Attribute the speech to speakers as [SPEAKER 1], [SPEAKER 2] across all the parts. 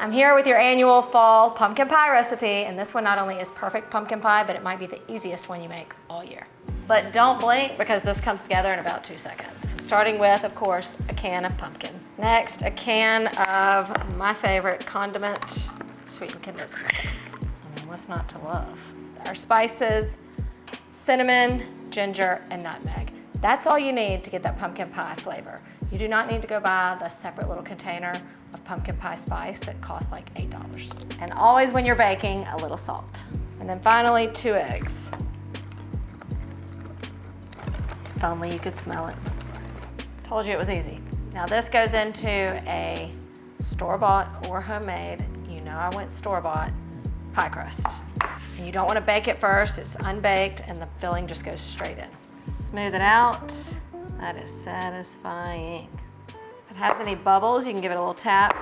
[SPEAKER 1] I'm here with your annual fall pumpkin pie recipe, and this one not only is perfect pumpkin pie, but it might be the easiest one you make all year. But don't blink because this comes together in about 2 seconds. Starting with, of course, a can of pumpkin. Next, a can of my favorite condiment, sweetened condensed milk. I mean, what's not to love? Our spices, cinnamon, ginger, and nutmeg. That's all you need to get that pumpkin pie flavor. You do not need to go buy the separate little container of pumpkin pie spice that costs like $8. And always when you're baking, a little salt. And then finally, 2 eggs. If only you could smell it. Told you it was easy. Now this goes into a store-bought or homemade, you know I went store-bought, pie crust. And you don't want to bake it first, it's unbaked and the filling just goes straight in. Smooth it out, that is satisfying. If it has any bubbles, you can give it a little tap.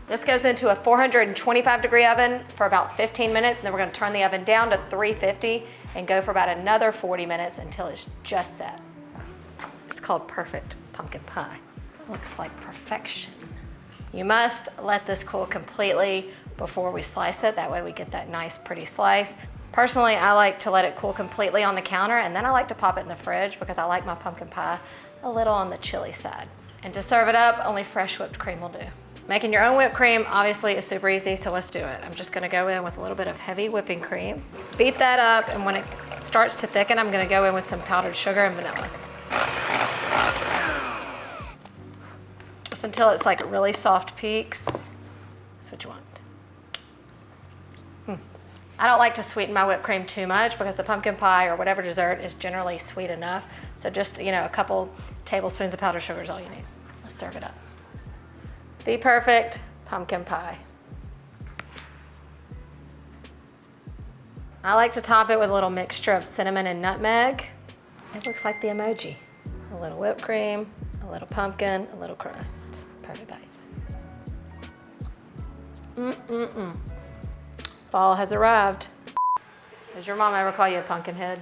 [SPEAKER 1] This goes into a 425-degree oven for about 15 minutes, and then we're gonna turn the oven down to 350 and go for about another 40 minutes until it's just set. It's called perfect pumpkin pie. Looks like perfection. You must let this cool completely before we slice it. That way we get that nice, pretty slice. Personally, I like to let it cool completely on the counter, and then I like to pop it in the fridge because I like my pumpkin pie a little on the chilly side. And to serve it up, only fresh whipped cream will do. Making your own whipped cream obviously is super easy, so let's do it. I'm just gonna go in with a little bit of heavy whipping cream. Beat that up, and when it starts to thicken, I'm gonna go in with some powdered sugar and vanilla. Just until it's like really soft peaks. That's what you want. I don't like to sweeten my whipped cream too much because the pumpkin pie or whatever dessert is generally sweet enough. So just, you know, a couple tablespoons of powdered sugar is all you need. Let's serve it up. The perfect pumpkin pie. I like to top it with a little mixture of cinnamon and nutmeg. It looks like the emoji. A little whipped cream, a little pumpkin, a little crust. Perfect bite. Fall has arrived. Does your mom ever call you a pumpkin head?